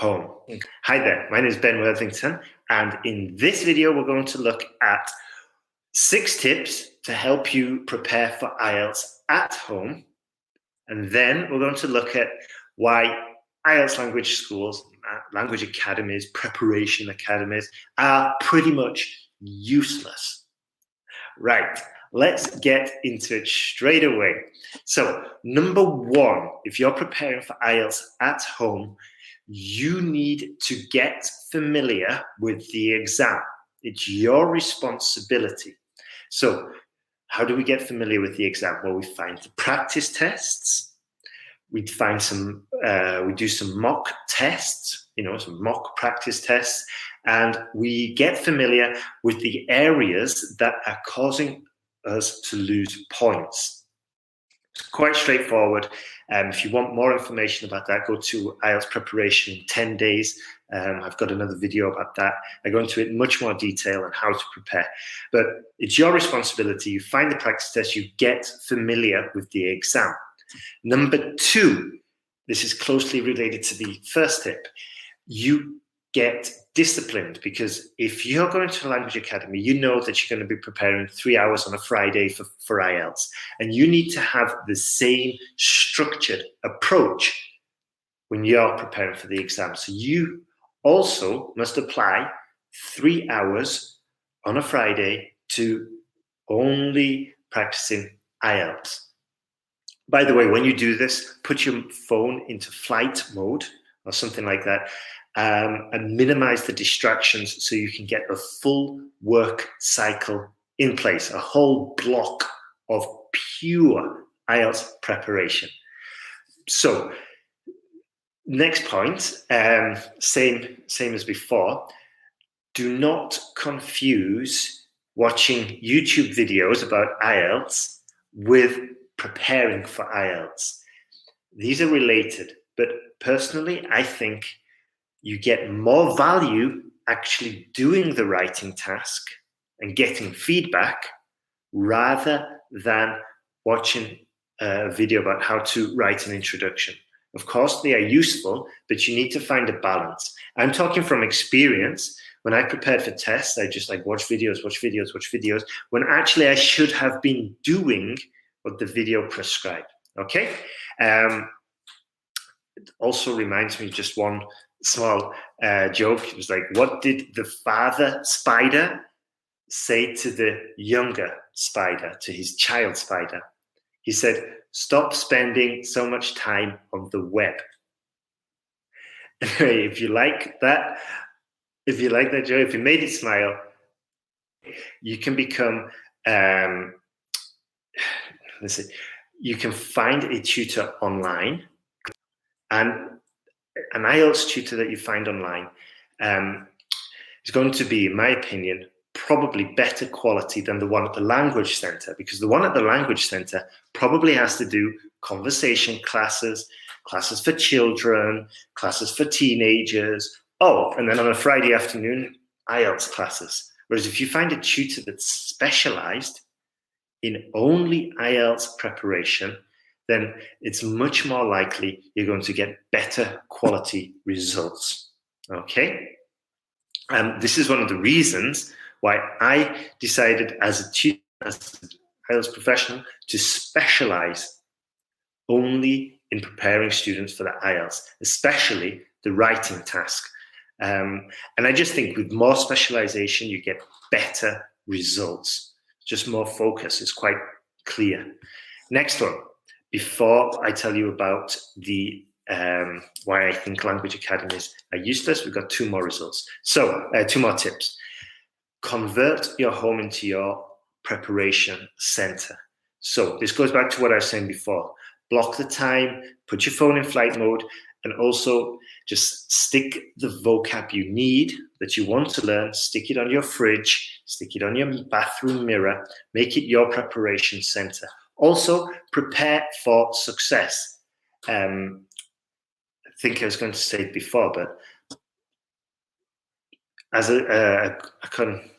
home. Hi there, my name is Ben Worthington, and in this video we're going to look at 6 tips to help you prepare for IELTS at home, and then we're going to look at why IELTS language schools, language academies, preparation academies are pretty much useless. Right, let's get into it straight away. So, number 1, if you're preparing for IELTS at home, you need to get familiar with the exam. It's your responsibility. So, how do we get familiar with the exam? Well, we find the practice tests. We find we do some mock tests, some mock practice tests, and we get familiar with the areas that are causing us to lose points. It's quite straightforward. If you want more information about that, go to IELTS Preparation in 10 days. I've got another video about that. I go into it in much more detail on how to prepare. But it's your responsibility. You find the practice test, you get familiar with the exam. Number 2, this is closely related to the first tip. You get disciplined, because if you're going to a language academy, you know that you're going to be preparing 3 hours on a Friday for IELTS, and you need to have the same structured approach when you're preparing for the exam. So you also must apply 3 hours on a Friday to only practicing IELTS. By the way, when you do this, put your phone into flight mode or something like that, and minimize the distractions so you can get a full work cycle in place, a whole block of pure IELTS preparation. So, next point, same as before, do not confuse watching YouTube videos about IELTS with preparing for IELTS. These are related, but personally, I think you get more value actually doing the writing task and getting feedback rather than watching a video about how to write an introduction. Of course, they are useful, but you need to find a balance. I'm talking from experience. When I prepared for tests, I just watch videos, when actually I should have been doing what the video prescribed. Okay? It also reminds me just one small joke. It was like, what did the father spider say to the younger spider, to his child spider? He said, "Stop spending so much time on the web." Anyway, if you like that joke, if you made it smile, you can become you can find a tutor online, and an IELTS tutor that you find online is going to be, in my opinion, probably better quality than the one at the language center, because the one at the language center probably has to do conversation classes, classes for children, classes for teenagers, and then on a Friday afternoon, IELTS classes. Whereas if you find a tutor that's specialized in only IELTS preparation, then it's much more likely you're going to get better quality results. Okay? This is one of the reasons why I decided as a tutor, as an IELTS professional, to specialize only in preparing students for the IELTS, especially the writing task. And I just think with more specialization, you get better results. Just more focus. It's quite clear. Next one. Before I tell you about the why I think language academies are useless, we've got 2 more results. So 2 more tips. Convert your home into your preparation center. So this goes back to what I was saying before. Block the time, put your phone in flight mode, and also just stick the vocab you need, that you want to learn, stick it on your fridge, stick it on your bathroom mirror, make it your preparation center. Also, prepare for success. I think I was going to say it before, but as I can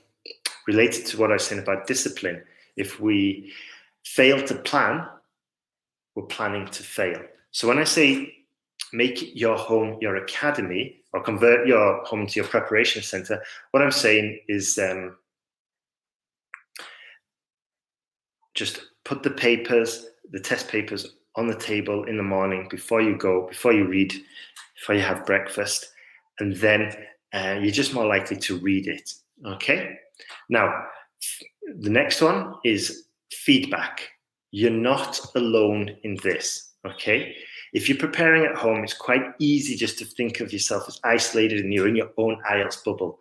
relate it to what I was saying about discipline. If we fail to plan, we're planning to fail. So when I say make your home your academy, or convert your home into your preparation center, what I'm saying is just put the test papers on the table in the morning before you go, before you read, before you have breakfast, and then you're just more likely to read it. Okay? Now, the next one is feedback. You're not alone in this. Okay? If you're preparing at home, it's quite easy just to think of yourself as isolated and you're in your own IELTS bubble.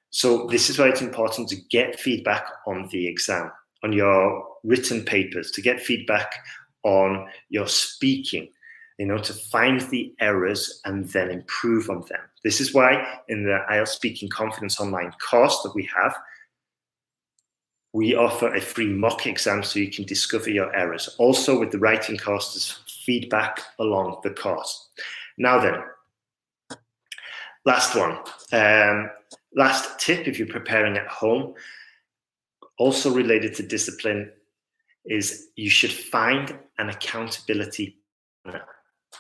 So this is why it's important to get feedback on the exam, on your written papers, to get feedback on your speaking, to find the errors and then improve on them. This is why in the IELTS Speaking Confidence online course that we have, we offer a free mock exam so you can discover your errors. Also with the writing course, there's feedback along the course. Now then, last one. Last tip, if you're preparing at home, also related to discipline, is you should find an accountability partner.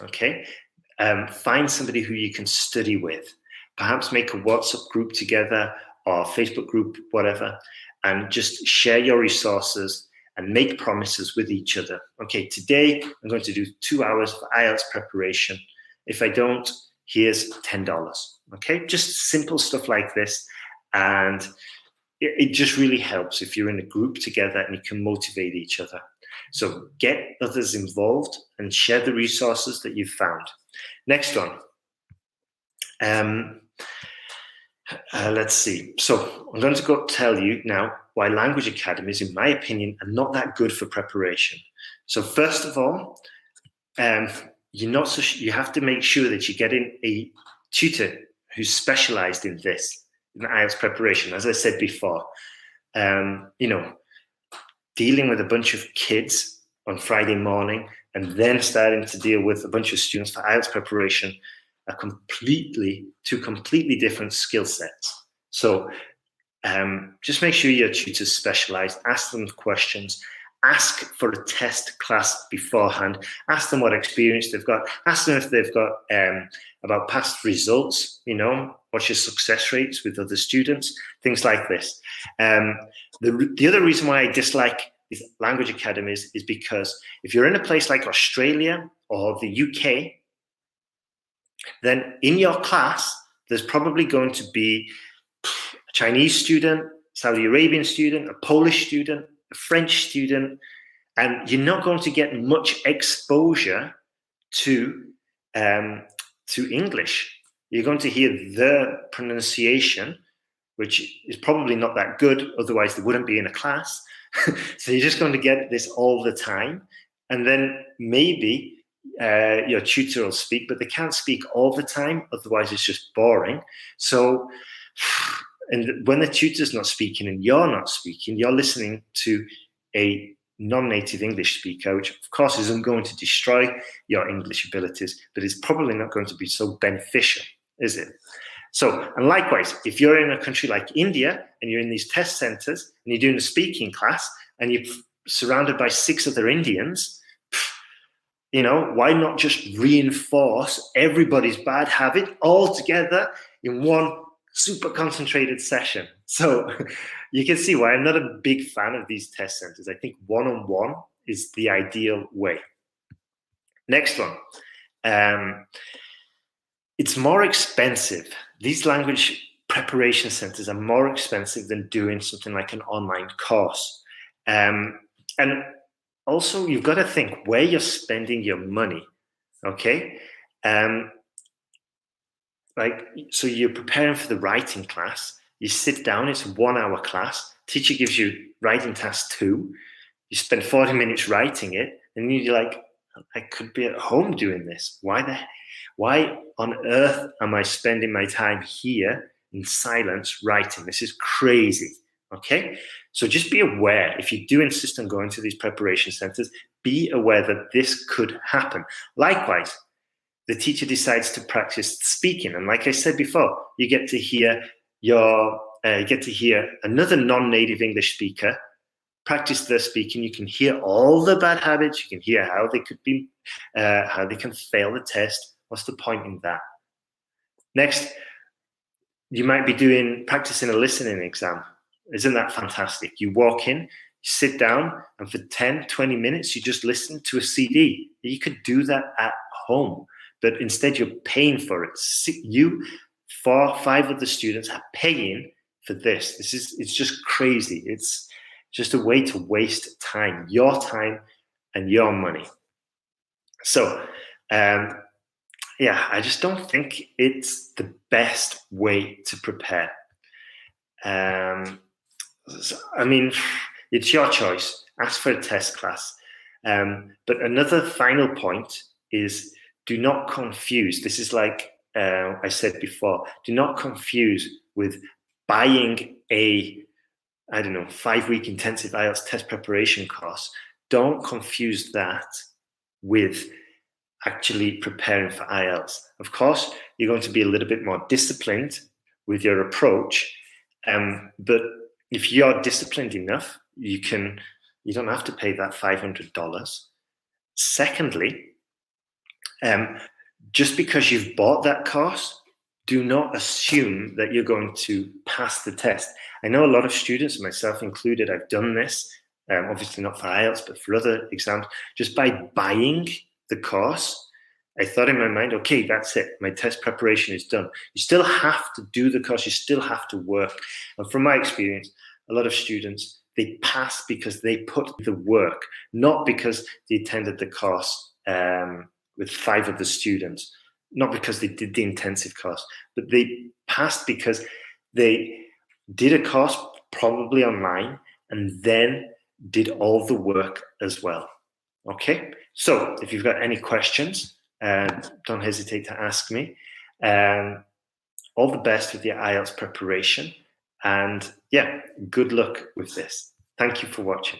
Okay? Find somebody who you can study with. Perhaps make a WhatsApp group together or Facebook group, whatever, and just share your resources and make promises with each other. Okay, today I'm going to do 2 hours of IELTS preparation. If I don't, here's $10. Okay, just simple stuff like this. And it just really helps if you're in a group together and you can motivate each other. So get others involved and share the resources that you've found. Next one. Let's see. So I'm going to go tell you now why language academies, in my opinion, are not that good for preparation. So first of all, you have to make sure that you're getting a tutor who's specialized in this, in IELTS preparation. As I said before, dealing with a bunch of kids on Friday morning and then starting to deal with a bunch of students for IELTS preparation are two completely different skill sets. So just make sure your tutor's specialized, ask them questions, ask for a test class beforehand, ask them what experience they've got, ask them if they've got about past results, what's your success rates with other students, things like this. The other reason why I dislike these language academies is because if you're in a place like Australia or the UK, then in your class, there's probably going to be a Chinese student, Saudi Arabian student, a Polish student, a French student, and you're not going to get much exposure to English. You're going to hear the pronunciation, which is probably not that good, otherwise they wouldn't be in a class. So you're just going to get this all the time. And then maybe your tutor will speak, but they can't speak all the time, otherwise it's just boring. So, and when the tutor's not speaking and you're not speaking, you're listening to a non-native English speaker, which of course isn't going to destroy your English abilities, but it's probably not going to be so beneficial, is it? So, and likewise, if you're in a country like India and you're in these test centers and you're doing a speaking class and you're surrounded by 6 other Indians, why not just reinforce everybody's bad habit all together in one super concentrated session? So you can see why I'm not a big fan of these test centers. I think one-on-one is the ideal way. Next one. It's more expensive. These language preparation centers are more expensive than doing something like an online course. And also, you've got to think where you're spending your money, okay? So you're preparing for the writing class. You sit down, it's a 1-hour class. Teacher gives you writing task 2. You spend 40 minutes writing it, and you're like, I could be at home doing this. Why on earth am I spending my time here in silence writing? This is crazy. Okay, so just be aware, if you do insist on going to these preparation centers, be aware that this could happen. Likewise, the teacher decides to practice speaking, and like I said before, you get to hear another non-native English speaker practice their speaking. You can hear all the bad habits. You can hear how they can fail the test. What's the point in that? Next, you might be practicing a listening exam. Isn't that fantastic? You walk in, you sit down, and for 10, 20 minutes, you just listen to a CD. You could do that at home, but instead you're paying for it. You, 4, 5 of the students are paying for this. It's just crazy. It's just a way to waste time, your time and your money. So, yeah, I just don't think it's the best way to prepare. I mean, it's your choice. Ask for a test class. But another final point is, do not confuse. This is like I said before, do not confuse with buying a, 5-week intensive IELTS test preparation course. Don't confuse that with actually preparing for IELTS. Of course, you're going to be a little bit more disciplined with your approach, but if you're disciplined enough, you don't have to pay that $500. Secondly, just because you've bought that course, do not assume that you're going to pass the test. I know a lot of students, myself included, I've done this, obviously not for IELTS, but for other exams, just by buying the course, I thought in my mind, okay, that's it. My test preparation is done. You still have to do the course. You still have to work. And from my experience, a lot of students, they pass because they put the work, not because they attended the course with 5 of the students, not because they did the intensive course, but they passed because they did a course probably online and then did all the work as well. Okay, so if you've got any questions, don't hesitate to ask me. All the best with your IELTS preparation, and yeah, good luck with this. Thank you for watching.